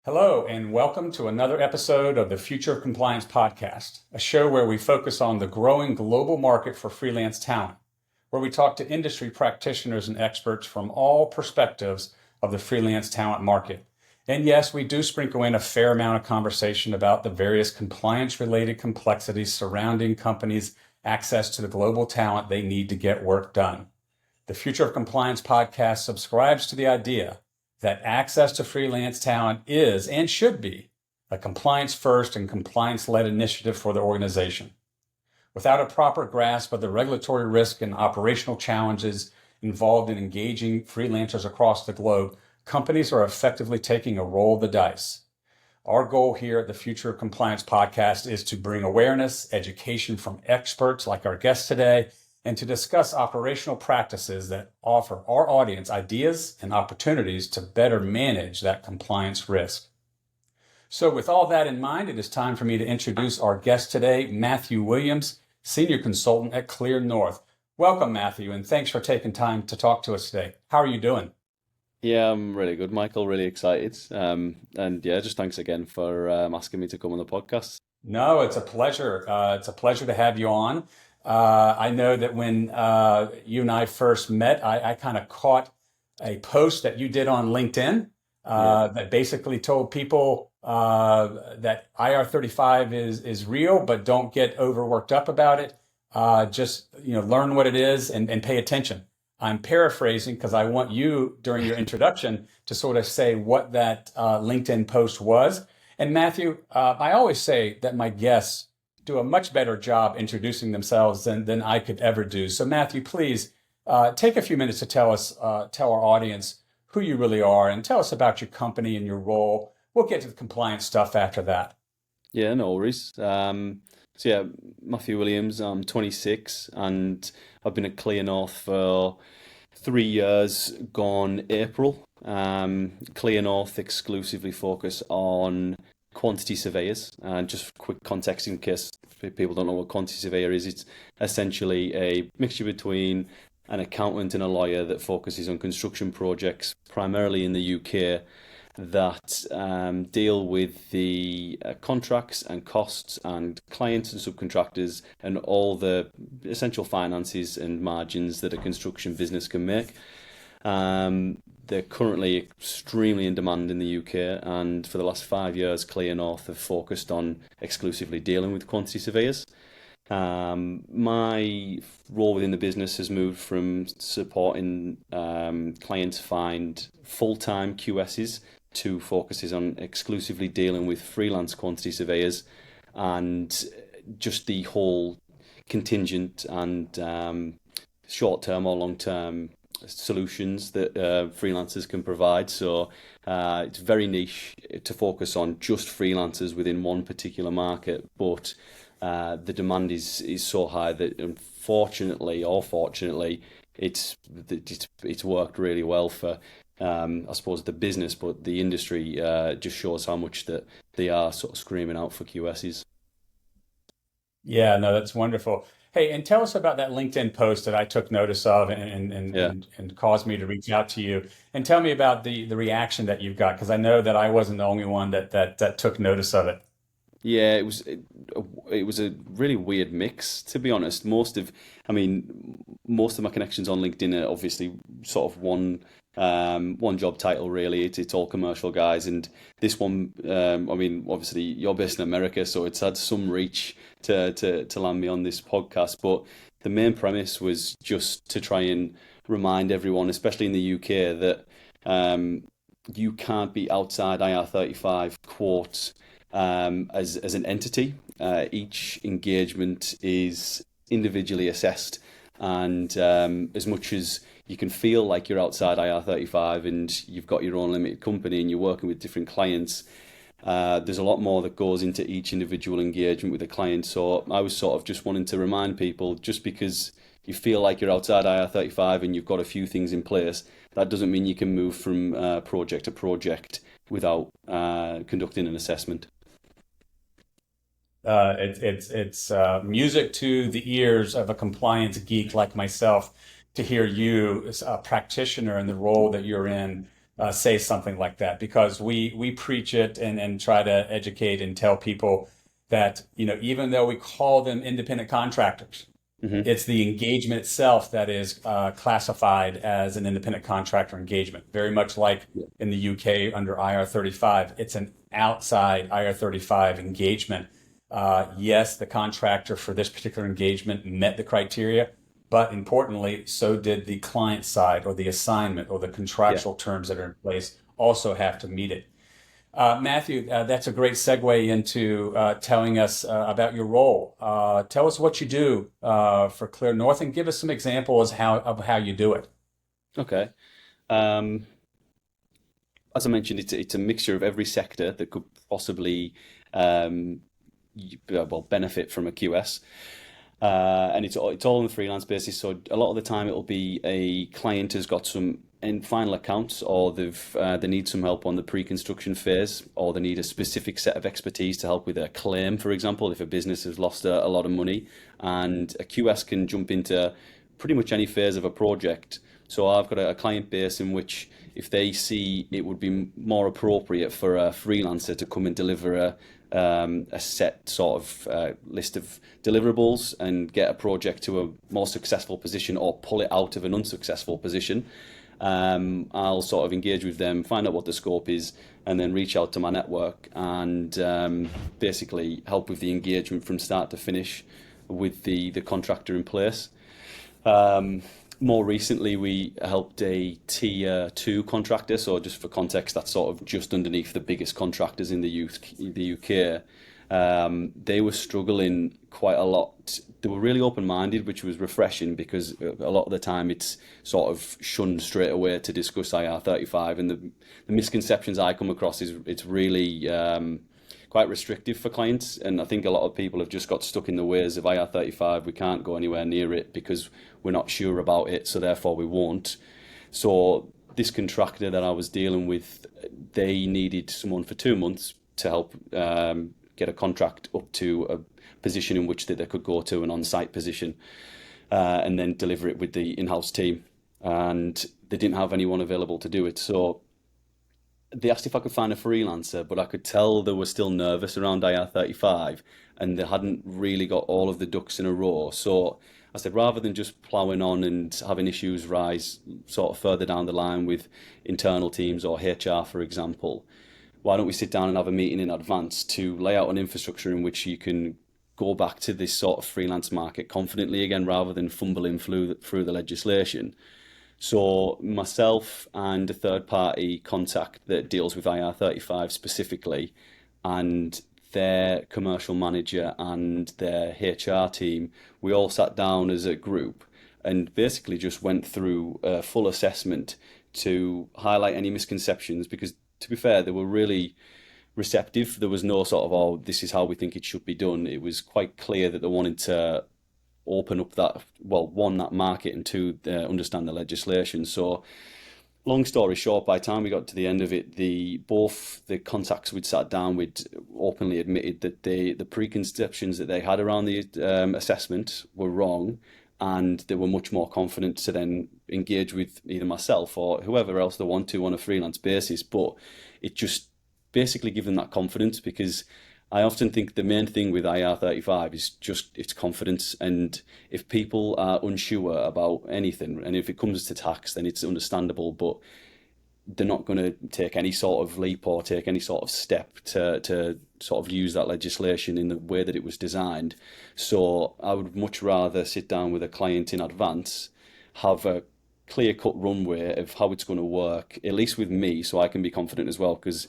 Hello, and welcome to another episode of the Future of Compliance podcast, a show where we focus on the growing global market for freelance talent, where we talk to industry practitioners and experts from all perspectives of the freelance talent market. And yes, we do sprinkle in a fair amount of conversation about the various compliance-related complexities surrounding companies' access to the global talent they need to get work done. The Future of Compliance podcast subscribes to the idea that access to freelance talent is and should be a compliance-first and compliance-led initiative for the organization. Without a proper grasp of the regulatory risk and operational challenges involved in engaging freelancers across the globe, companies are effectively taking a roll of the dice. Our goal here at the Future of Compliance podcast is to bring awareness, education from experts like our guest today, and to discuss operational practices that offer our audience ideas and opportunities to better manage that compliance risk. So with all that in mind, it is time for me to introduce our guest today, Matthew Williams, Senior Consultant at Clearnorth. Welcome, Matthew, and thanks for taking time to talk to us today. How are you doing? Yeah, I'm really good, Michael. Really excited. And yeah, just thanks again for asking me to come on the podcast. No, it's a pleasure. It's a pleasure to have you on. I know that when you and I first met, I kind of caught a post that you did on LinkedIn Yeah. that basically told people that IR35 is real, but don't get overworked up about it. Just learn what it is and pay attention. I'm paraphrasing because I want you during your introduction to sort of say what that LinkedIn post was. And Matthew, I always say that my guests do a much better job introducing themselves than I could ever do. So Matthew, please take a few minutes to tell our audience who you really are and tell us about your company and your role. We'll get to the compliance stuff after that. Yeah, no worries. So yeah, Matthew Williams, I'm 26 and I've been at Clearnorth for 3 years gone April. Clearnorth exclusively focus on quantity surveyors. And just quick context in case people don't know what quantity surveyor is, it's essentially a mixture between an accountant and a lawyer that focuses on construction projects, primarily in the UK, that deal with the contracts and costs and clients and subcontractors and all the essential finances and margins that a construction business can make. They're currently extremely in demand in the UK, and for the last 5 years, Clearnorth have focused on exclusively dealing with quantity surveyors. My role within the business has moved from supporting clients find full-time QSs to focuses on exclusively dealing with freelance quantity surveyors and just the whole contingent and short-term or long-term solutions that freelancers can provide. So it's very niche to focus on just freelancers within one particular market, but the demand is so high that unfortunately or fortunately it's worked really well for I suppose the business, but the industry just shows how much that they are sort of screaming out for QSs. Yeah, no, that's wonderful. Hey, and tell us about that LinkedIn post that I took notice of Yeah. and caused me to reach out to you. And tell me about the reaction that you've got, because I know that I wasn't the only one that took notice of it. Yeah, it was a really weird mix, to be honest. I mean, most of my connections on LinkedIn are obviously sort of one job title really. It's all commercial guys, and this one, I mean, obviously you're based in America, so it's had some reach to land me on this podcast. But the main premise was just to try and remind everyone, especially in the UK, that you can't be outside IR35 quote as an entity. Each engagement is individually assessed, and as much as you can feel like you're outside IR35 and you've got your own limited company and you're working with different clients, there's a lot more that goes into each individual engagement with a client. So I was sort of just wanting to remind people, just because you feel like you're outside IR35 and you've got a few things in place, that doesn't mean you can move from project to project without conducting an assessment. It's music to the ears of a compliance geek like myself to hear you as a practitioner in the role that you're in say something like that, because we preach it and try to educate and tell people that, even though we call them independent contractors, Hmm. it's the engagement itself that is classified as an independent contractor engagement. Very much like Yeah. in the UK under IR35, it's an outside IR35 engagement. Yes, the contractor for this particular engagement met the criteria, but importantly, so did the client side, or the assignment, or the Yeah. contractual terms that are in place also have to meet it. Matthew, that's a great segue into telling us about your role. Tell us what you do for Clearnorth, and give us some examples of how you do it. Okay. Um, as I mentioned, it's a mixture of every sector that could possibly um, well benefit from a QS. And it's all on the freelance basis. So a lot of the time it'll be a client has got some in final accounts, or they need some help on the pre-construction phase, or they need a specific set of expertise to help with a claim, for example, if a business has lost a lot of money, and a QS can jump into pretty much any phase of a project. So I've got a client base in which, if they see it would be more appropriate for a freelancer to come and deliver a set sort of list of deliverables and get a project to a more successful position, or pull it out of an unsuccessful position, I'll sort of engage with them, find out what the scope is, and then reach out to my network and basically help with the engagement from start to finish with the contractor in place. Um, More recently, we helped a tier two contractor. So, just for context, that's sort of just underneath the biggest contractors in the UK. They were struggling quite a lot. They were really open-minded, which was refreshing, because a lot of the time it's sort of shunned straight away to discuss IR35, and the misconceptions I come across is it's really quite restrictive for clients, and I think a lot of people have just got stuck in the ways of IR35. We can't go anywhere near it because we're not sure about it, so therefore we won't. So this contractor that I was dealing with, they needed someone for 2 months to help get a contract up to a position in which they could go to an on-site position, and then deliver it with the in-house team. And they didn't have anyone available to do it. So they asked if I could find a freelancer, but I could tell they were still nervous around IR35, and they hadn't really got all of the ducks in a row. So I said, rather than just ploughing on and having issues rise sort of further down the line with internal teams or HR, for example, why don't we sit down and have a meeting in advance to lay out an infrastructure in which you can go back to this sort of freelance market confidently again, rather than fumbling through the legislation. So myself and a third party contact that deals with IR35 specifically, and their commercial manager and their HR team, we all sat down as a group and basically just went through a full assessment to highlight any misconceptions, because, to be fair, they were really receptive. There was no sort of, oh, this is how we think it should be done. It was quite clear that they wanted to open up that, well, one, that market, and two, understand the legislation. So long story short, by the time we got to the end of it, both the contacts we'd sat down with openly admitted that the preconceptions that they had around the assessment were wrong, and they were much more confident to then engage with either myself or whoever else they want to on a freelance basis. But it just basically give them that confidence, because I often think the main thing with IR35 is just its confidence. And if people are unsure about anything, and if it comes to tax, then it's understandable, but they're not going to take any sort of leap or take any sort of step to sort of use that legislation in the way that it was designed. So I would much rather sit down with a client in advance, have a clear-cut runway of how it's going to work, at least with me, so I can be confident as well, because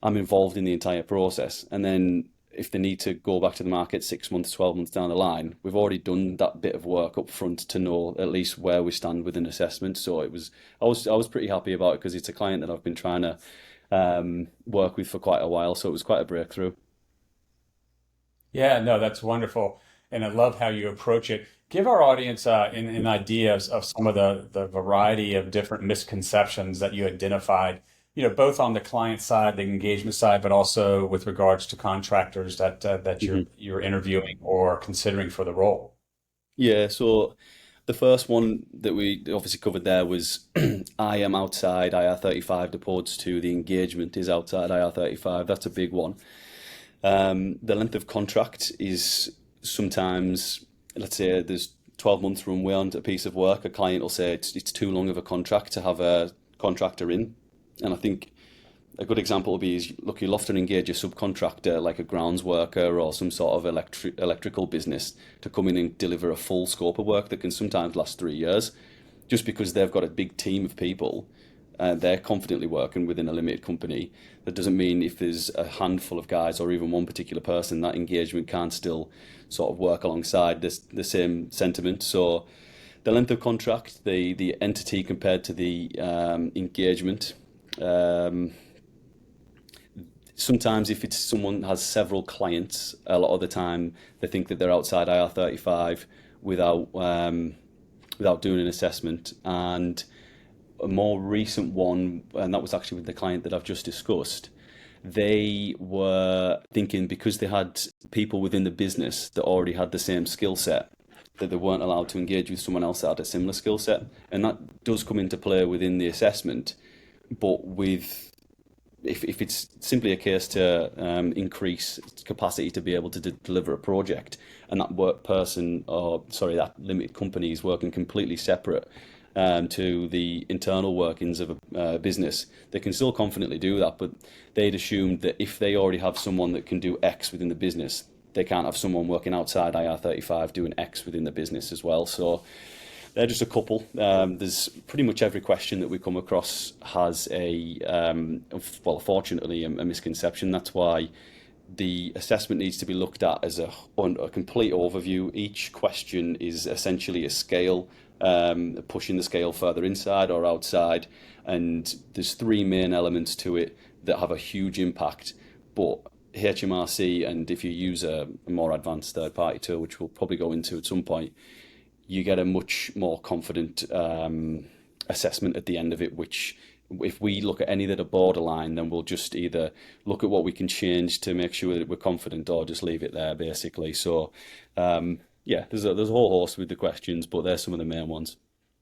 I'm involved in the entire process. And then if they need to go back to the market 6 months, 12 months down the line, we've already done that bit of work up front to know at least where we stand with an assessment. So I was pretty happy about it, because it's a client that I've been trying to work with for quite a while. So it was quite a breakthrough. Yeah, no, that's wonderful. And I love how you approach it. Give our audience an idea of some of the variety of different misconceptions that you identified, both on the client side, the engagement side, but also with regards to contractors that Mhm. you're interviewing or considering for the role. Yeah, so The first one that we obviously covered there was I am outside IR35 opposed to the engagement is outside IR35. That's a big one. The length of contract is sometimes, let's say there's 12 months runway on a piece of work. A client will say it's too long of a contract to have a contractor in. And I think a good example would be is, look, you'll often engage a subcontractor like a grounds worker or some sort of electrical business to come in and deliver a full scope of work that can sometimes last 3 years, just because they've got a big team of people. They're confidently working within a limited company. That doesn't mean if there's a handful of guys or even one particular person, that engagement can't still sort of work alongside the same sentiment. So the length of contract, the entity compared to the engagement. Sometimes if it's someone has several clients, a lot of the time they think that they're outside IR35 without doing an assessment. And a more recent one, and that was actually with the client that I've just discussed, they were thinking because they had people within the business that already had the same skill set, that they weren't allowed to engage with someone else that had a similar skill set. And that does come into play within the assessment, but with if it's simply a case to increase capacity to be able to deliver a project, and that that limited company is working completely separate to the internal workings of a business, they can still confidently do that. But they'd assumed that if they already have someone that can do X within the business, they can't have someone working outside IR35 doing X within the business as well. So they're just a couple. There's pretty much every question that we come across has fortunately, a misconception. That's why the assessment needs to be looked at as a complete overview. Each question is essentially a scale, pushing the scale further inside or outside. And there's three main elements to it that have a huge impact. But HMRC, and if you use a more advanced third-party tool, which we'll probably go into at some point, you get a much more confident assessment at the end of it, which if we look at any that are borderline, then we'll just either look at what we can change to make sure that we're confident or just leave it there, basically. So, there's a whole host with the questions, but there's some of the main ones.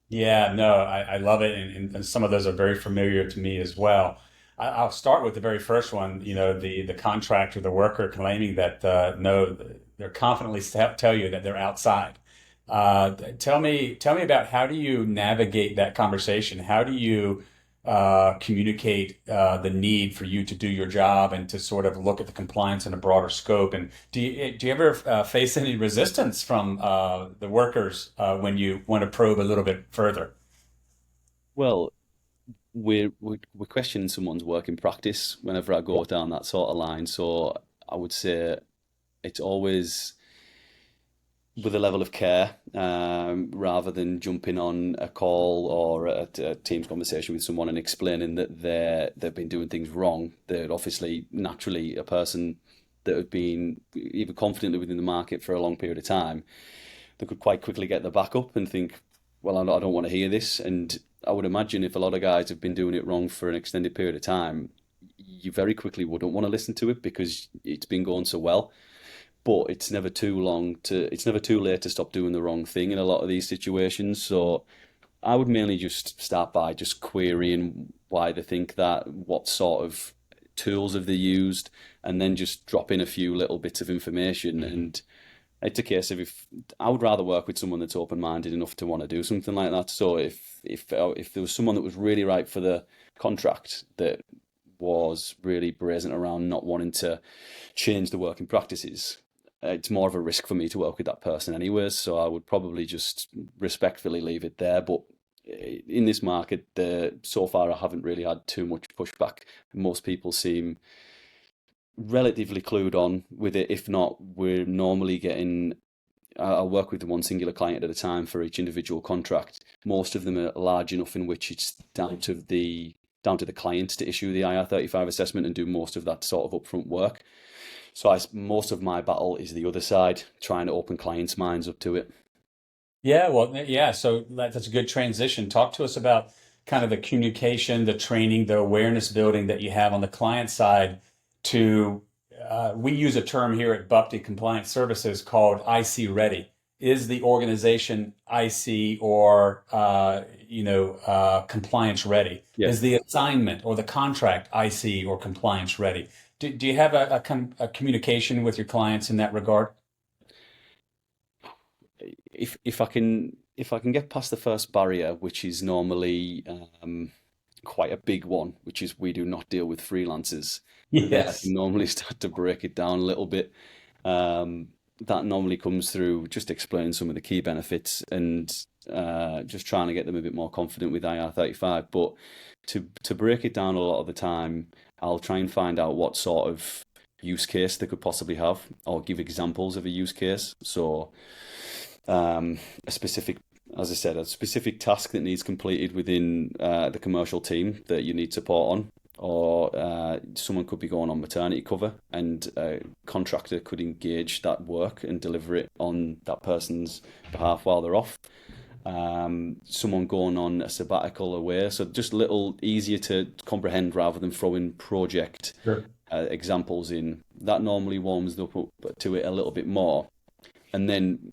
Yeah, no, I love it, and some of those are very familiar to me as well. I'll start with the very first one. You know, the contractor, the worker claiming that no, they're confidently tell you that they're outside. Tell me about how do you navigate that conversation? How do you communicate the need for you to do your job and to sort of look at the compliance in a broader scope? And do you ever face any resistance from the workers when you want to probe a little bit further? Well, we're questioning someone's work in practice whenever I go down that sort of line. So I would say it's always with a level of care, rather than jumping on a call or a Teams conversation with someone and explaining that they've been doing things wrong. They're obviously naturally a person that have been either confidently within the market for a long period of time. They could quite quickly get their back up and think, well, I don't want to hear this. And I would imagine if a lot of guys have been doing it wrong for an extended period of time, you very quickly wouldn't want to listen to it because it's been going so well. But it's never too late to stop doing the wrong thing in a lot of these situations. So I would mainly just start by just querying why they think that, what sort of tools have they used, and then just drop in a few little bits of information. And it's a case of, if I would rather work with someone that's open-minded enough to want to do something like that. So if there was someone that was really right for the contract, that was really brazen around not wanting to change the working practices, it's more of a risk for me to work with that person anyways. So I would probably just respectfully leave it there. But in this market, so far I haven't really had too much pushback. Most people seem relatively clued on with it. If not, we're normally getting. I'll work with one singular client at a time for each individual contract. Most of them are large enough in which it's down to the client to issue the IR35 assessment and do most of that sort of upfront work. So most of my battle is the other side, trying to open clients' minds up to it. Yeah, well, yeah. So that's a good transition. Talk to us about kind of the communication, the training, the awareness building that you have on the client side to, we use a term here at Bupty Compliance Services called IC Ready. is the organization IC or compliance ready? Yeah. Is the assignment or the contract IC or compliance ready? Do you have a communication with your clients in that regard? If I can get past the first barrier, which is normally quite a big one, which is we do not deal with freelancers, then I can Yes. normally start to break it down a little bit. That normally comes through just explaining some of the key benefits and just trying to get them a bit more confident with IR35. But to break it down a lot of the time, I'll try and find out what sort of use case they could possibly have, or give examples of a use case. So a specific, as I said, a specific task that needs completed within the commercial team that you need support on, or someone could be going on maternity cover, and a contractor could engage that work and deliver it on that person's behalf while they're off. Someone going on a sabbatical away, so just little easier to comprehend rather than throwing project Sure. examples in. That normally warms up to it a little bit more. And then,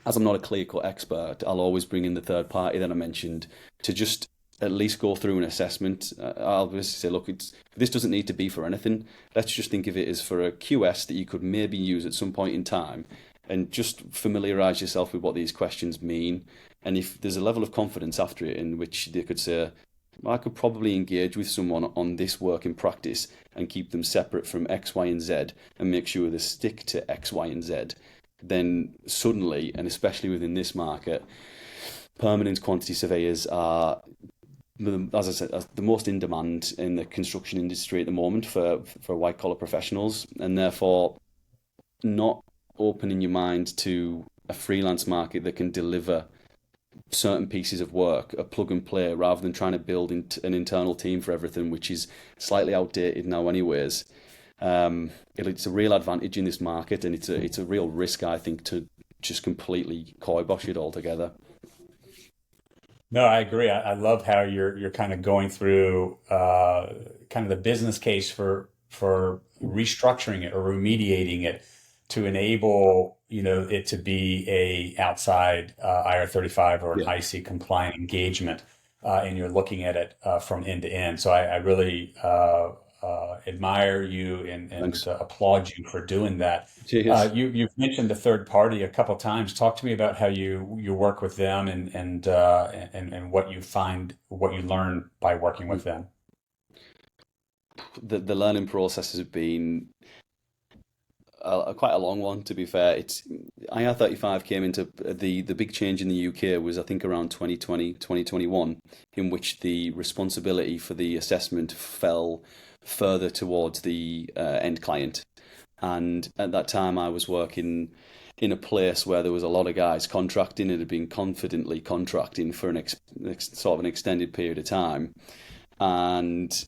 as I'm not a clear-cut expert, I'll always bring in the third party that I mentioned to just at least go through an assessment. I'll basically say, look, this doesn't need to be for anything. Let's just think of it as for a QS that you could maybe use at some point in time, and just familiarize yourself with what these questions mean. And if there's a level of confidence after it in which they could say, I could probably engage with someone on this work in practice and keep them separate from X, Y, and Z and make sure they stick to X, Y, and Z, then suddenly, and especially within this market, permanent quantity surveyors are, as I said, the most in demand in the construction industry at the moment for white collar professionals, and therefore not opening your mind to a freelance market that can deliver certain pieces of work, a plug and play, rather than trying to build an internal team for everything, which is slightly outdated now anyways. It's a real advantage in this market, and it's a real risk, I think, to just completely kibosh it altogether. No, I agree. I love how you're kind of going through kind of the business case for restructuring it or remediating it to enable it to be a outside IR35 or an Yeah, IC compliant engagement, and you're looking at it from end to end. So I really admire you and thanks. applaud you for doing that. Cheers. You've mentioned the third party a couple times. Talk to me about how you work with them and what you find, what you learn by working with them. The learning process has been quite a long one, to be fair. It's IR35 came into the big change in the UK was, I think, around 2020, 2021, in which the responsibility for the assessment fell further towards the end client. And at that time, I was working in a place where there was a lot of guys contracting and had been confidently contracting for sort of an extended period of time. And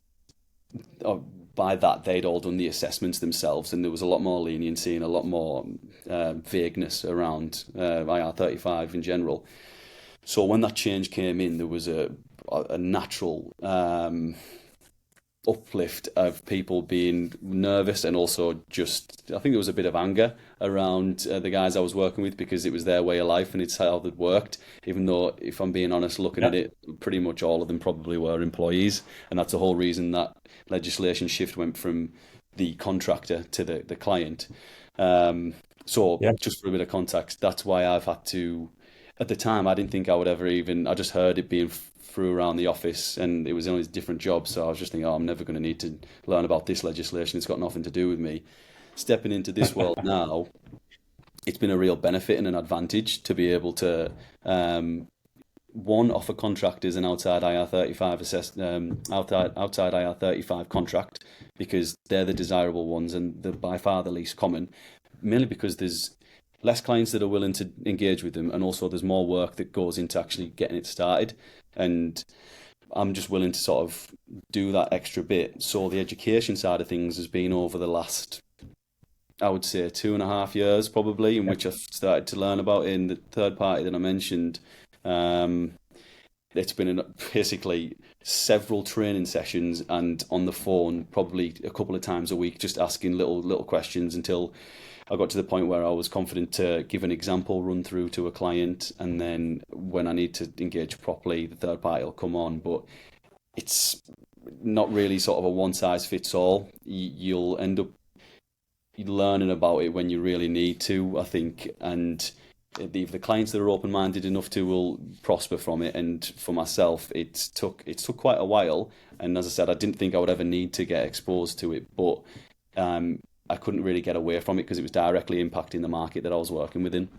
by that, they'd all done the assessments themselves, and there was a lot more leniency and a lot more vagueness around IR35 in general. So when that change came in, there was a natural uplift of people being nervous, and also just, I think there was a bit of anger around the guys I was working with, because it was their way of life and it's how they'd worked, even though, if I'm being honest, looking at Yeah. it, pretty much all of them probably were employees. And that's the whole reason that legislation shift went from the contractor to the client. So Yeah. just for a bit of context, that's why I've had to, at the time, I didn't think I would ever even, I just heard it being through around the office, and it was only a different job. So I was just thinking, oh, I'm never going to need to learn about this legislation. It's got nothing to do with me. Stepping into this world now, it's been a real benefit and an advantage to be able to, one, offer contractors an outside IR35 outside IR35 contract, because they're the desirable ones and they're by far the least common, mainly because there's less clients that are willing to engage with them, and also there's more work that goes into actually getting it started. And I'm just willing to sort of do that extra bit. So the education side of things has been over the last, I would say, 2.5 years probably, in which I've started to learn about it. In the third party that I mentioned, it's been basically several training sessions and on the phone probably a couple of times a week, just asking little questions until I got to the point where I was confident to give an example run through to a client, and then when I need to engage properly, the third party will come on. But it's not really sort of a one size fits all. You'll end up learning about it when you really need to, I think, and the clients that are open minded enough to will prosper from it. And for myself, it took quite a while. And as I said, I didn't think I would ever need to get exposed to it, but I couldn't really get away from it because it was directly impacting the market that I was working within.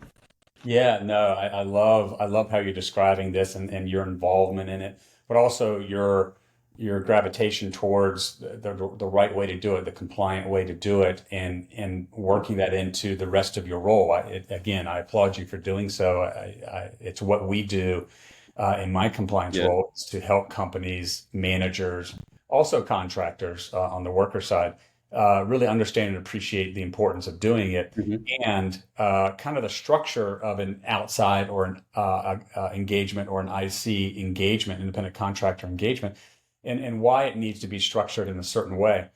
Yeah, no, I love how you're describing this and your involvement in it, but also your gravitation towards the right way to do it, the compliant way to do it, and working that into the rest of your role. Again, I applaud you for doing so. It's what we do in my compliance Yeah. role, is to help companies, managers, also contractors on the worker side, really understand and appreciate the importance of doing it, hmm and kind of the structure of an outside or an engagement, or an IC engagement, independent contractor engagement, and why it needs to be structured in a certain way.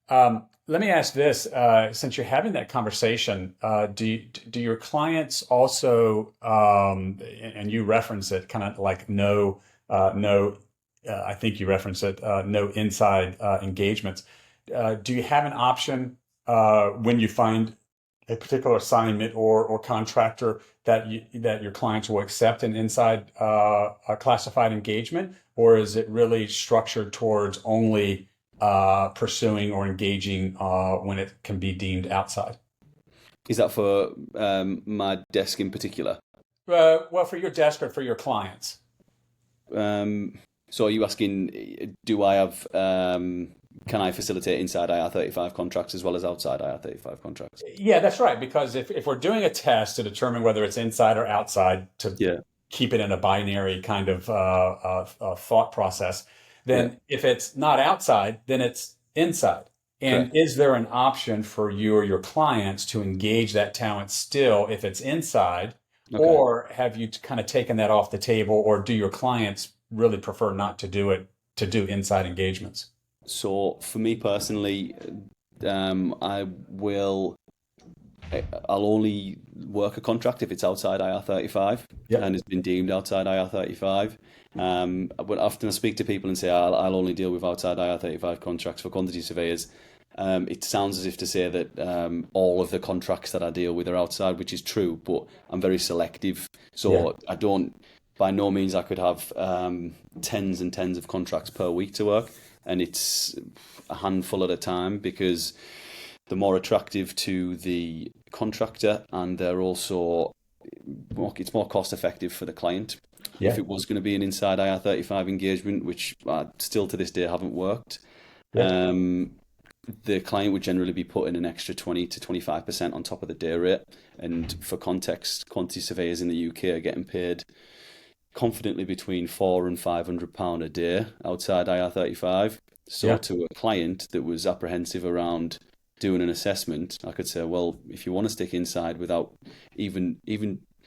Let me ask this: since you're having that conversation, do your clients also, and you reference it, kind of like no, I think you reference it, no inside engagements. Do you have an option when you find a particular assignment or contractor that your clients will accept an inside a classified engagement, or is it really structured towards only pursuing or engaging when it can be deemed outside? Is that for my desk in particular? Well, for your desk or for your clients. Um, so are you asking, do I have, can I facilitate inside IR35 contracts as well as outside IR35 contracts? Yeah, that's right. Because if we're doing a test to determine whether it's inside or outside, to Yeah, keep it in a binary kind of thought process, yeah, then if it's not outside, then it's inside. And correct. is there an option for you or your clients to engage that talent still if it's inside, Okay. or have you kind of taken that off the table, or do your clients really prefer not to do it, to do inside engagements? So for me personally, I will. I'll only work a contract if it's outside IR35 Yep. and has been deemed outside IR35. But often I speak to people and say I'll only deal with outside IR35 contracts for quantity surveyors. It sounds as if to say that all of the contracts that I deal with are outside, which is true, but I'm very selective. Yeah. So I don't, by no means, I could have tens and tens of contracts per week to work, and it's a handful at a time because they're more attractive to the contractor, and they're also it's more cost effective for the client. If Yeah. it was going to be an inside IR35 engagement, which I still to this day haven't worked, Yeah. um, the client would generally be putting an extra 20 to 25% on top of the day rate. And for context, quantity surveyors in the UK are getting paid confidently between £400 and £500 a day outside IR35. So Yeah. to a client that was apprehensive around doing an assessment, I could say, well, if you want to stick inside without even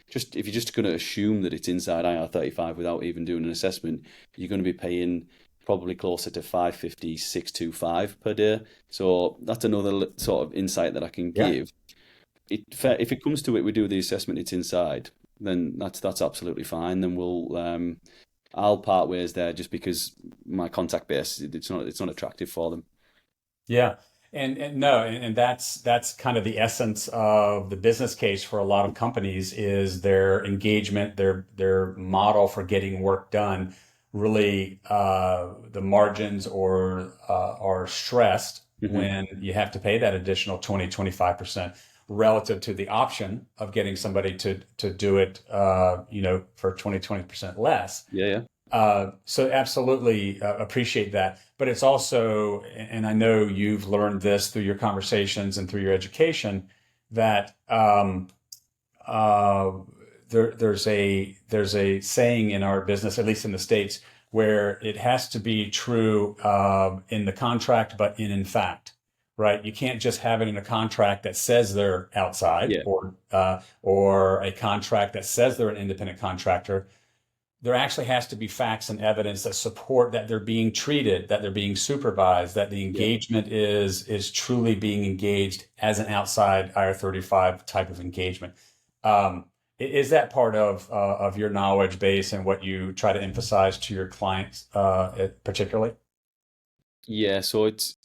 just if you're just going to assume that it's inside IR35 without even doing an assessment, you're going to be paying probably closer to 550, 625 per day. So that's another sort of insight that I can Yeah. give. If it comes to it, we do the assessment, it's inside, then that's absolutely fine. Then I'll part ways there just because my contact base, it's not attractive for them. Yeah. And no, and that's kind of the essence of the business case for a lot of companies, is their engagement, their model for getting work done. Really, the margins or are stressed hmm when you have to pay that additional 20-25% relative to the option of getting somebody to do it, for 20-20% less. Yeah, yeah. So absolutely appreciate that. But it's also, and I know you've learned this through your conversations and through your education, that uh, there's a saying in our business, at least in the States, where it has to be true in the contract, but in fact, right? You can't just have it in a contract that says they're outside, Yeah. or a contract that says they're an independent contractor. there actually has to be facts and evidence that support that they're being treated, that they're being supervised, that the Yeah. engagement is truly being engaged as an outside IR35 type of engagement. Is that part of your knowledge base and what you try to emphasize to your clients, particularly? Yeah, so it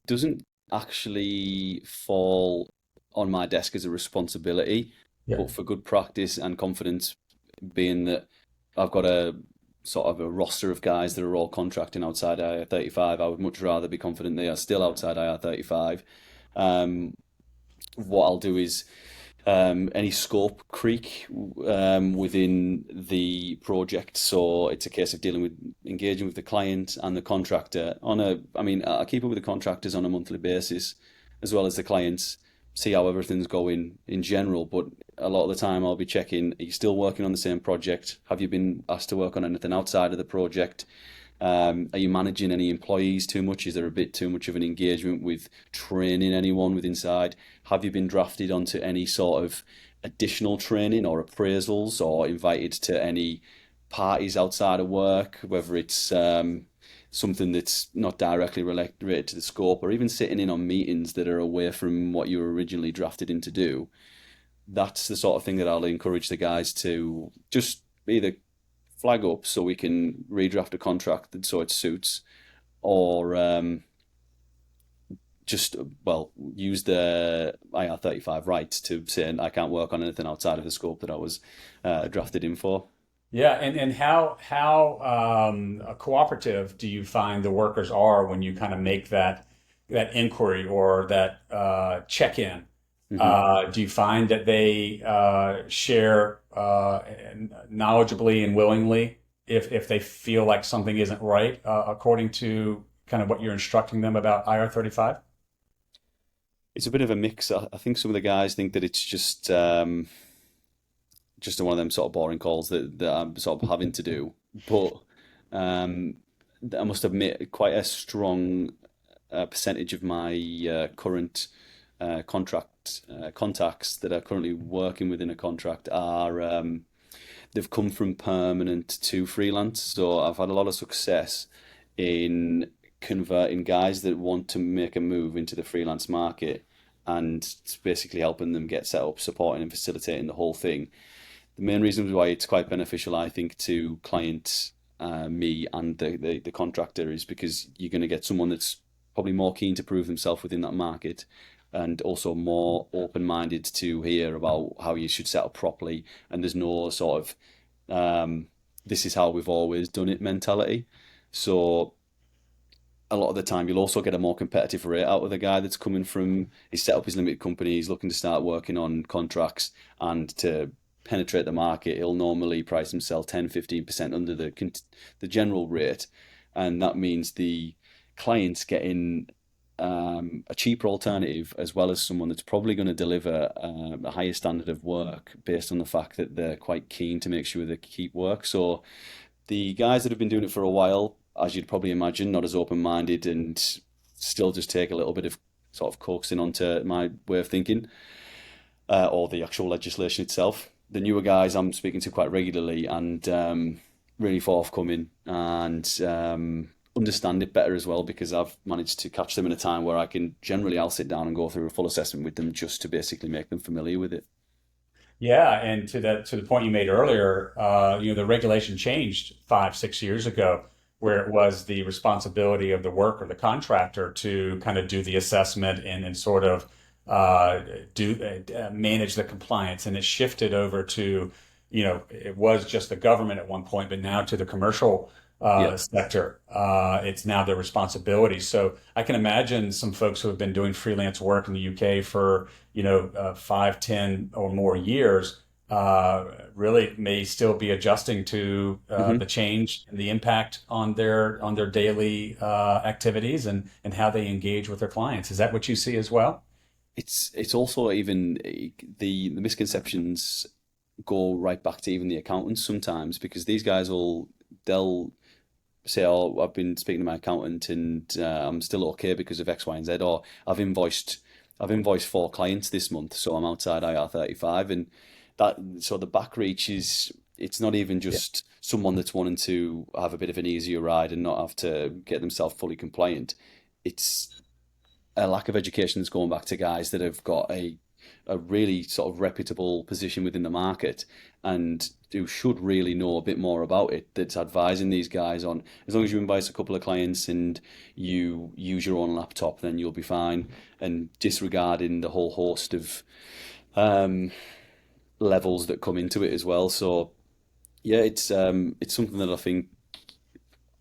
doesn't actually fall on my desk as a responsibility, Yeah. but for good practice and confidence, being that I've got a sort of a roster of guys that are all contracting outside IR35, I would much rather be confident they are still outside IR35. Um, what I'll do is any scope creep within the project. So it's a case of dealing with engaging with the client and the contractor on a. I mean, I keep up with the contractors on a monthly basis, as well as the clients. See how everything's going in general, but a lot of the time I'll be checking, are you still working on the same project? Have you been asked to work on anything outside of the project? Are you managing any employees too much? Is there a bit too much of an engagement with training anyone with inside? Have you been drafted onto any sort of additional training or appraisals or invited to any parties outside of work, whether it's something that's not directly related to the scope or even sitting in on meetings that are away from what you were originally drafted in to do? That's the sort of thing that I'll encourage the guys to just either flag up so we can redraft a contract so it suits, or just well use the IR35 rights to say I can't work on anything outside of the scope that I was drafted in for. Yeah, and how cooperative do you find the workers are when you kind of make that inquiry or that check-in? Hmm. Do you find that they share knowledgeably and willingly if they feel like something isn't right, according to kind of what you're instructing them about IR35? It's a bit of a mix. I think some of the guys think that it's just one of them sort of boring calls that I'm sort of having to do, but um, I must admit quite a strong percentage of my current contract contacts that are currently working within a contract are they've come from permanent to freelance. So I've had a lot of success in converting guys that want to make a move into the freelance market and basically helping them get set up, supporting and facilitating the whole thing. The main reasons why it's quite beneficial, I think, to clients, me and the contractor is because you're going to get someone that's probably more keen to prove themselves within that market and also more open-minded to hear about how you should set up properly. And there's no sort of this is how we've always done it mentality. So a lot of the time you'll also get a more competitive rate out of the guy that's coming from, he's set up his limited company, he's looking to start working on contracts, and to penetrate the market he'll normally price himself 10-15% under the general rate, and that means the client's getting a cheaper alternative as well as someone that's probably going to deliver a higher standard of work based on the fact that they're quite keen to make sure they keep work. So the guys that have been doing it for a while, as you'd probably imagine, not as open-minded and still just take a little bit of sort of coaxing onto my way of thinking, or the actual legislation itself. The newer guys I'm speaking to quite regularly and really forthcoming and understand it better as well, because I've managed to catch them in a time where I'll sit down and go through a full assessment with them just to basically make them familiar with it. Yeah, and to the point you made earlier, the regulation changed 5, 6 years ago, where it was the responsibility of the worker, the contractor, to kind of do the assessment and sort of do manage the compliance, and it shifted over to, it was just the government at one point, but now to the commercial Yeah. sector. It's now their responsibility. So I can imagine some folks who have been doing freelance work in the UK for 5, 10 or more years really may still be adjusting to the Hmm. change and the impact on their daily activities and how they engage with their clients. Is that what you see as well? It's also even the misconceptions go right back to even the accountants sometimes, because these guys they'll say, "Oh, I've been speaking to my accountant and I'm still okay because of X, Y, and Z," or I've invoiced 4 clients this month, so I'm outside IR35, and that so the back reach is, it's not even Yeah. just someone that's wanting to have a bit of an easier ride and not have to get themselves fully compliant. It's a lack of education that's going back to guys that have got a really sort of reputable position within the market and who should really know a bit more about it, that's advising these guys on, as long as you invite a couple of clients and you use your own laptop, then you'll be fine, and disregarding the whole host of um, levels that come into it as well. So yeah, it's something that I think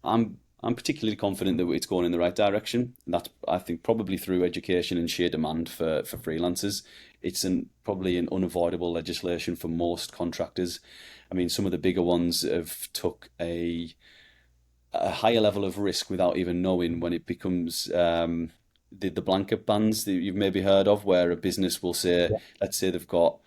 I'm particularly confident that it's going in the right direction. And that's, I think, probably through education and sheer demand for freelancers. It's probably an unavoidable legislation for most contractors. I mean, some of the bigger ones have took a higher level of risk without even knowing, when it becomes the blanket bans that you've maybe heard of, where a business will say, let's say they've got,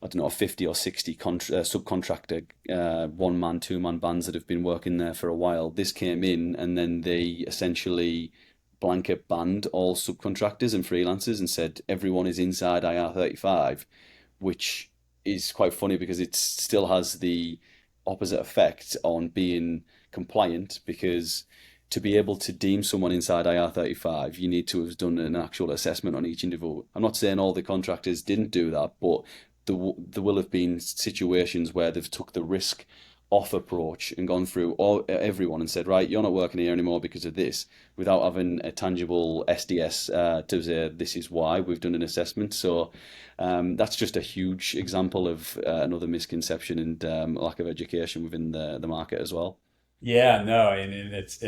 I don't know, 50 or 60 subcontractor, one man, two man bands that have been working there for a while. This came in and then they essentially blanket banned all subcontractors and freelancers and said everyone is inside IR35, which is quite funny because it still has the opposite effect on being compliant, because to be able to deem someone inside IR35, you need to have done an actual assessment on each individual. I'm not saying all the contractors didn't do that, but there will have been situations where they've took the risk off approach and gone through everyone and said, right, you're not working here anymore because of this, without having a tangible SDS to say this is why we've done an assessment. So that's just a huge example of another misconception and lack of education within the market as well. Yeah, no, and it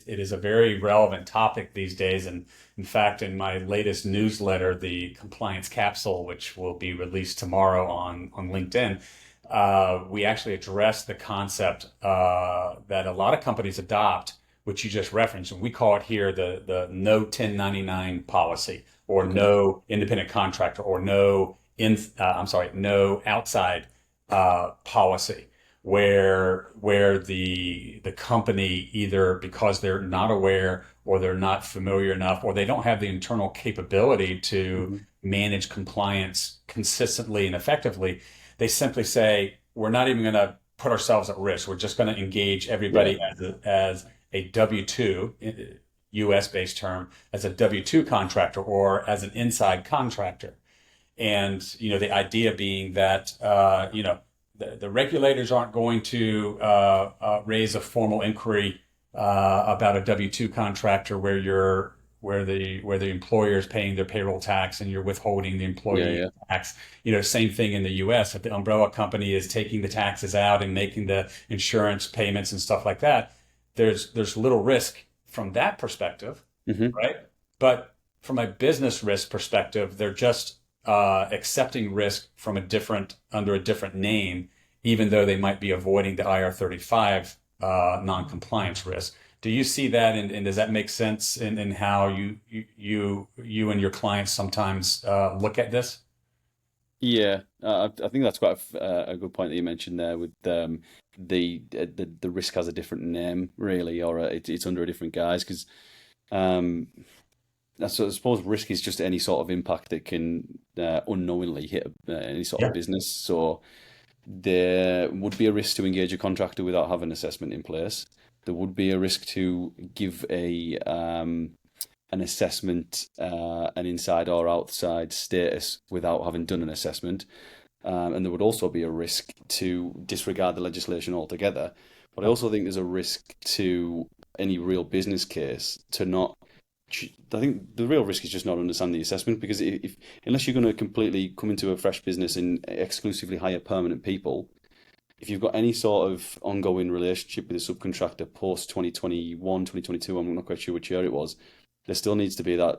is a very relevant topic these days. And in fact, in my latest newsletter, the compliance capsule, which will be released tomorrow on LinkedIn, we actually address the concept that a lot of companies adopt, which you just referenced, and we call it here the no 1099 policy, or Okay. no independent contractor, or no outside policy, where the company, either because they're not aware, or they're not familiar enough, or they don't have the internal capability to Mhm. manage compliance consistently and effectively, they simply say, we're not even going to put ourselves at risk. We're just going to engage Yeah. everybody as a W-2, US based term, as a W-2 contractor, or as an inside contractor. And, the idea being that, the regulators aren't going to raise a formal inquiry about a W-2 contractor where the employer is paying their payroll tax and you're withholding the Yeah. employee Yeah. tax. Same thing in the US. If the umbrella company is taking the taxes out and making the insurance payments and stuff like that, there's little risk from that perspective, Hmm. right? But from a business risk perspective, they're just accepting risk from under a different name, even though they might be avoiding the IR35 non-compliance risk. Do you see that, and does that make sense in how you and your clients sometimes look at this? Yeah, I think that's quite a good point that you mentioned there with the risk has a different name really, or it's under a different guise, because um, I suppose risk is just any sort of impact that can unknowingly hit any sort of Yeah. business. So there would be a risk to engage a contractor without having assessment in place. There would be a risk to give a an assessment, an inside or outside status without having done an assessment. And there would also be a risk to disregard the legislation altogether. But I also think there's a risk to any real business case to not. I think the real risk is just not understanding the assessment, because if unless you're going to completely come into a fresh business and exclusively hire permanent people, if you've got any sort of ongoing relationship with a subcontractor post 2021, 2022, I'm not quite sure which year it was, there still needs to be that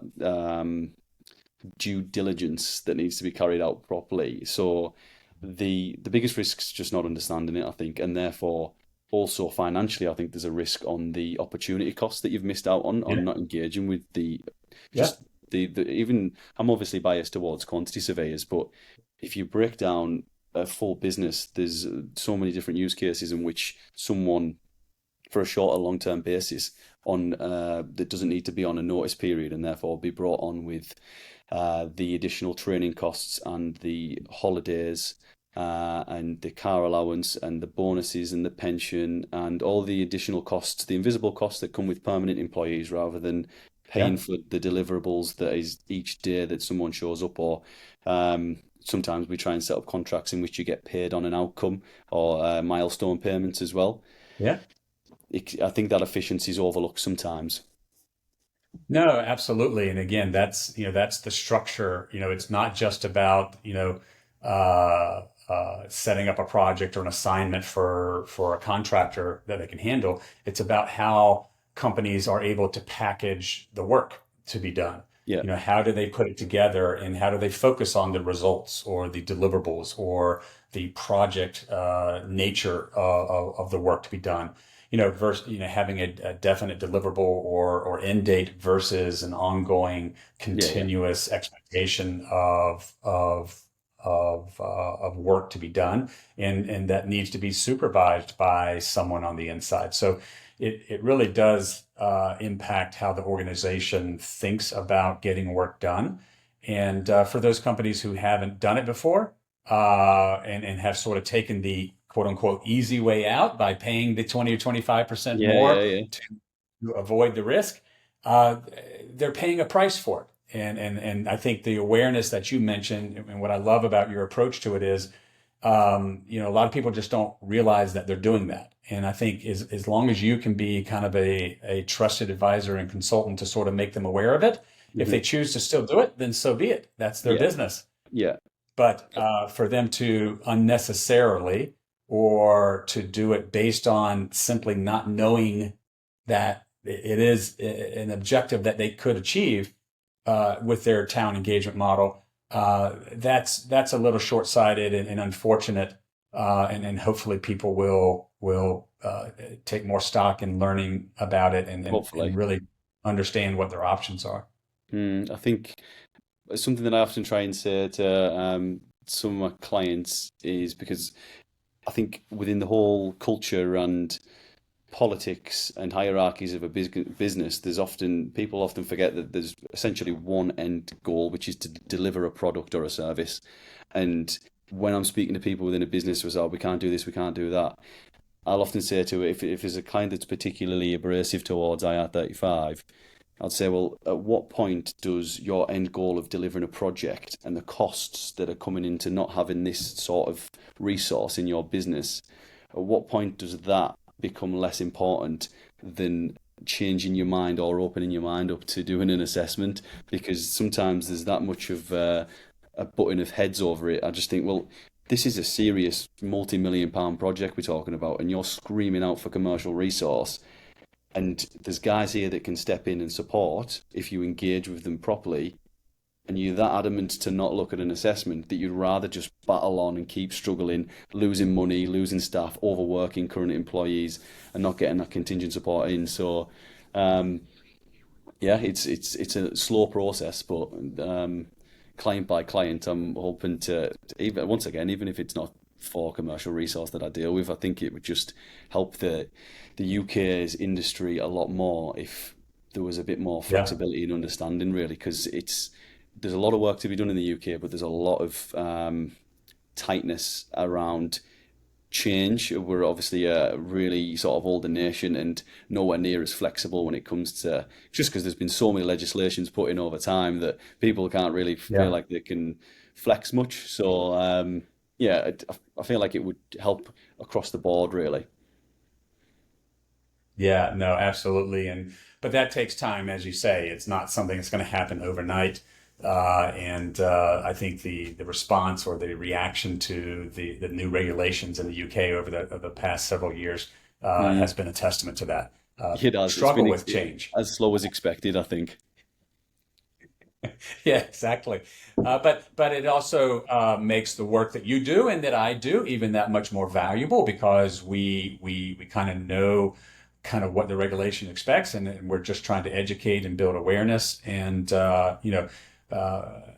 due diligence that needs to be carried out properly. So the biggest risk is just not understanding it, I think, and therefore also financially, I think there's a risk on the opportunity cost that you've missed out on Yeah. not engaging with the Yeah. just the even. I'm obviously biased towards quantity surveyors, but if you break down a full business, there's so many different use cases in which someone, for a short or long term basis, on that doesn't need to be on a notice period and therefore be brought on with the additional training costs and the holidays and the car allowance and the bonuses and the pension and all the additional costs, the invisible costs that come with permanent employees rather than paying Yeah. for the deliverables that is each day that someone shows up. Or sometimes we try and set up contracts in which you get paid on an outcome or milestone payments as well. Yeah. I think that efficiency is overlooked sometimes. No, absolutely. And again, that's the structure. It's not just about, setting up a project or an assignment for a contractor that they can handle. It's about how companies are able to package the work to be done. Yeah, How do they put it together and how do they focus on the results or the deliverables or the project nature of the work to be done? Versus, having a definite deliverable or end date versus an ongoing yeah, yeah, continuous expectation of work to be done, and that needs to be supervised by someone on the inside. So it really does impact how the organization thinks about getting work done. And for those companies who haven't done it before, and have sort of taken the quote unquote easy way out by paying the 20 or 25% yeah, yeah, more yeah. to avoid the risk, uh, they're paying a price for it. And I think the awareness that you mentioned, and what I love about your approach to it is, a lot of people just don't realize that they're doing that. And I think as long as you can be kind of a trusted advisor and consultant to sort of make them aware of it, if they Hmm. choose to still do it, then so be it. That's their Yeah, business. yeah, But for them to unnecessarily or to do it based on simply not knowing that it is an objective that they could achieve with their town engagement model, that's a little short-sighted and unfortunate. And hopefully people will take more stock in learning about it and hopefully. really understand what their options are. I think something that I often try and say to some of my clients is because I think within the whole culture and politics and hierarchies of a business, there's often people often forget that there's essentially one end goal, which is to deliver a product or a service. And when I'm speaking to people within a business who say, "Oh, we can't do this, we can't do that," I'll often say to it, if there's a client that's particularly abrasive towards IR35, I'd say, well, at what point does your end goal of delivering a project and the costs that are coming into not having this sort of resource in your business, at what point does that become less important than changing your mind or opening your mind up to doing an assessment? Because sometimes there's that much of a button of heads over it. I just think, well, this is a serious multi-million pound project we're talking about, and you're screaming out for commercial resource. And there's guys here that can step in and support if you engage with them properly. And you're that adamant to not look at an assessment that you'd rather just battle on and keep struggling, losing money, losing staff, overworking current employees, and not getting that contingent support in. So, um, yeah, it's a slow process, but client by client, I'm hoping to even once again, even if it's not for commercial resource that I deal with, I think it would just help the UK's industry a lot more if there was a bit more Yeah. flexibility and understanding, really, because there's a lot of work to be done in the UK, but there's a lot of tightness around change. We're obviously a really sort of older nation and nowhere near as flexible when it comes to just because there's been so many legislations put in over time that people can't really feel Yeah. like they can flex much. So yeah, I feel like it would help across the board, really. Yeah, no, absolutely. But that takes time, as you say. It's not something that's going to happen overnight. And I think the response or the reaction to the new regulations in the UK over the past several years Mm. has been a testament to that. It has. It's Struggle been with change. as slow as expected, I think. Yeah, exactly. But it also makes the work that you do and that I do even that much more valuable because we kind of know kind of what the regulation expects, and we're just trying to educate and build awareness and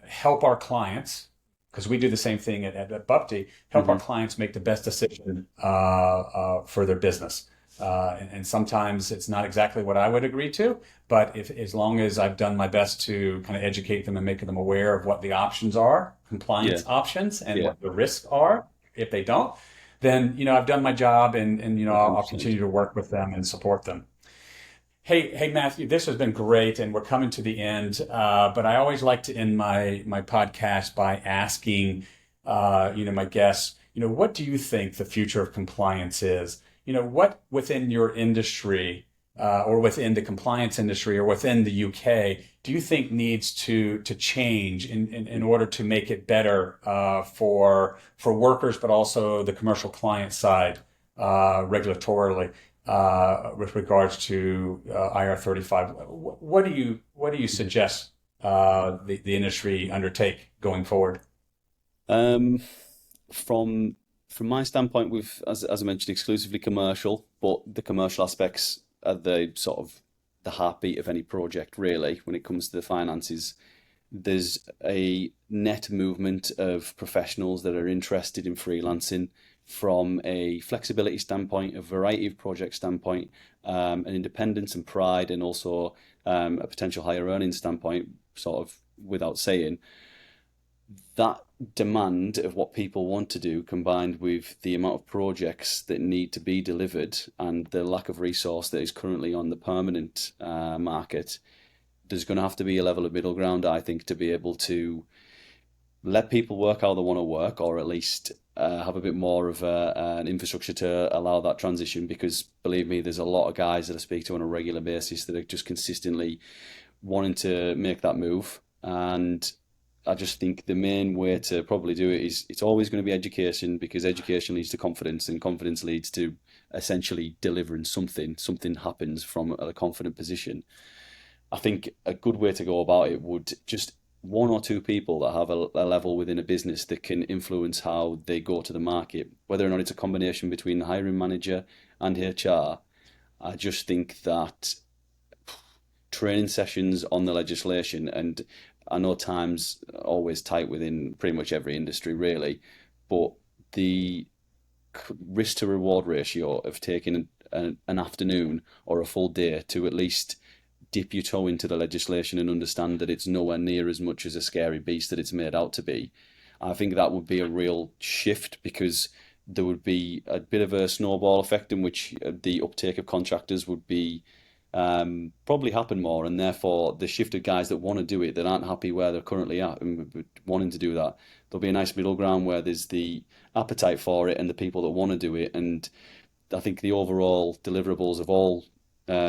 help our clients because we do the same thing at Bupty, help our Hmm. clients make the best decision for their business. And sometimes it's not exactly what I would agree to, but if as long as I've done my best to kind of educate them and make them aware of what the options are, Yeah, compliance options, and yeah, what the risks are, If they don't, then, I've done my job, and I'll 100%. continue to work with them and support them. Hey, Matthew, this has been great, and we're coming to the end. But I always like to end my podcast by asking, my guests, what do you think the future of compliance is? What within your industry, or within the compliance industry, or within the UK, do you think needs to change in order to make it better for workers, but also the commercial client side, regulatorily? With regards to IR35. What do you suggest the industry undertake going forward? Um, from from my standpoint, with as I mentioned, exclusively commercial, but the commercial aspects are the sort of the heartbeat of any project, really, when it comes to the finances. There's a net movement of professionals that are interested in freelancing from a flexibility standpoint, a variety of project standpoint, an independence and pride, and also a potential higher earning standpoint, sort of without saying. That demand of what people want to do, combined with the amount of projects that need to be delivered and the lack of resource that is currently on the permanent market, there's going to have to be a level of middle ground, I think, to be able to let people work how they want to work, or at least have a bit more of an infrastructure to allow that transition. Because believe me, there's a lot of guys that I speak to on a regular basis that are just consistently wanting to make that move. And I just think the main way to probably do it is it's always going to be education, because education leads to confidence, and confidence leads to essentially delivering something. Something happens from a confident position. I think a good way to go about it would just one or two people that have a level within a business that can influence how they go to the market, whether or not it's a combination between the hiring manager and HR. I just think that training sessions on the legislation, and I know time's always tight within pretty much every industry, really, but the risk to reward ratio of taking an afternoon or a full day to at least dip your toe into the legislation and understand that it's nowhere near as much as a scary beast that it's made out to be. I think that would be a real shift, because there would be a bit of a snowball effect in which the uptake of contractors would be probably happen more, and therefore the shift of guys that want to do it that aren't happy where they're currently at and wanting to do that. There'll be a nice middle ground where there's the appetite for it and the people that want to do it, and I think the overall deliverables of all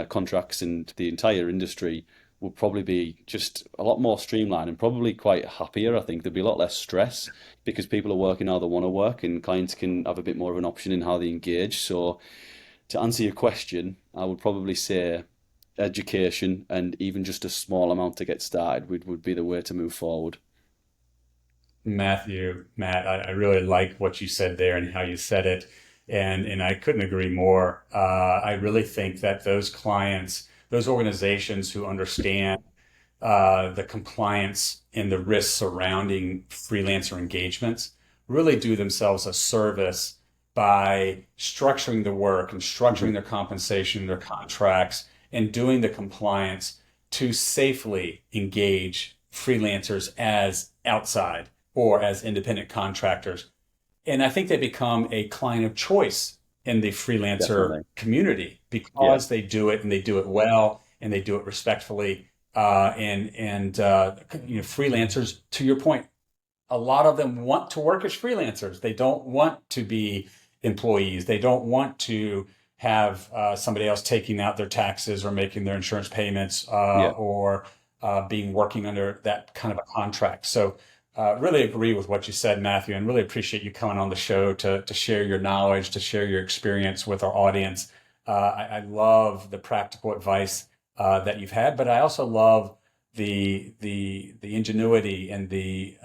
contracts and the entire industry will probably be just a lot more streamlined and probably quite happier. I think there'll be a lot less stress because people are working how they want to work, and clients can have a bit more of an option in how they engage. So to answer your question, I would probably say education, and even just a small amount to get started would be the way to move forward. Matt, I really like what you said there and how you said it. And I couldn't agree more. I really think that those clients, those organizations who understand the compliance and the risks surrounding freelancer engagements really do themselves a service by structuring the work and structuring Hmm. their compensation, their contracts, and doing the compliance to safely engage freelancers as outside or as independent contractors. And I think they become a client of choice in the freelancer Definitely. community Yeah. because they do it and they do it well and they do it respectfully. And freelancers, to your point, a lot of them want to work as freelancers. They don't want to be employees. They don't want to have somebody else taking out their taxes or making their insurance payments, Yeah. or being working under that kind of a contract. So really agree with what you said, Matthew, and really appreciate you coming on the show to share your knowledge, to share your experience with our audience. I love the practical advice that you've had, but I also love the ingenuity and the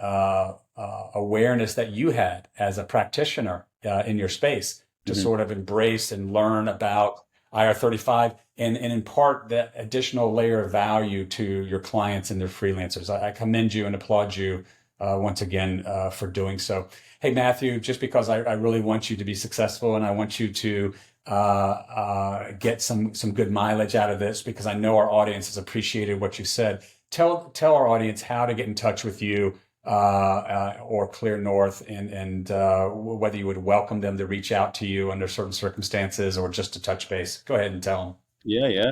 awareness that you had as a practitioner in your space to Hmm. sort of embrace and learn about IR35 and impart that additional layer of value to your clients and their freelancers. I commend you and applaud you once again for doing so. Hey, Matthew, just because I really want you to be successful and I want you to get some good mileage out of this, because I know our audience has appreciated what you said. Tell our audience how to get in touch with you, or Clearnorth, and whether you would welcome them to reach out to you under certain circumstances or just to touch base. Go ahead and tell them. Yeah, yeah.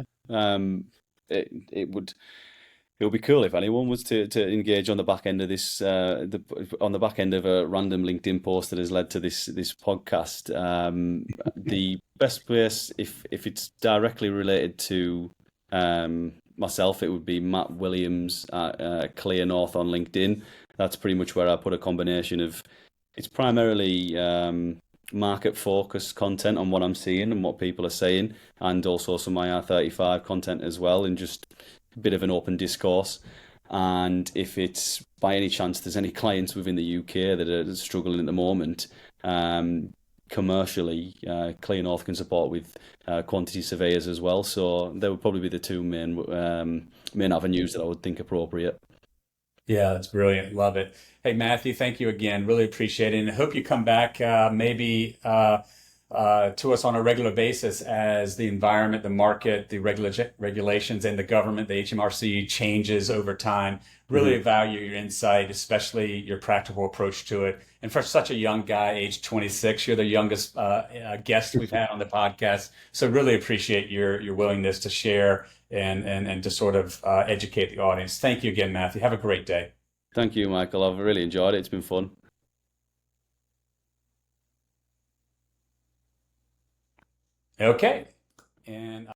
It would be cool if anyone was to engage on the back end of this, on the back end of a random LinkedIn post that has led to this podcast. The best place, if it's directly related to myself, it would be Matt Williams at Clearnorth on LinkedIn. That's pretty much where I put a combination of. It's primarily market focused content on what I'm seeing and what people are saying, and also some IR35 content as well, and just a bit of an open discourse. And if it's by any chance there's any clients within the UK that are struggling at the moment, commercially, Clearnorth can support with quantity surveyors as well. So there would probably be the two main avenues that I would think appropriate. Yeah, that's brilliant. Love it. Hey, Matthew, thank you again. Really appreciate it. And I hope you come back maybe to us on a regular basis as the environment, the market, the regulations, and the government, the HMRC changes over time. Really value your insight, especially your practical approach to it. And for such a young guy, age 26, you're the youngest guest we've had on the podcast. So really appreciate your willingness to share and to sort of educate the audience. Thank you again, Matthew. Have a great day. Thank you, Michael. I've really enjoyed it. It's been fun. Okay. And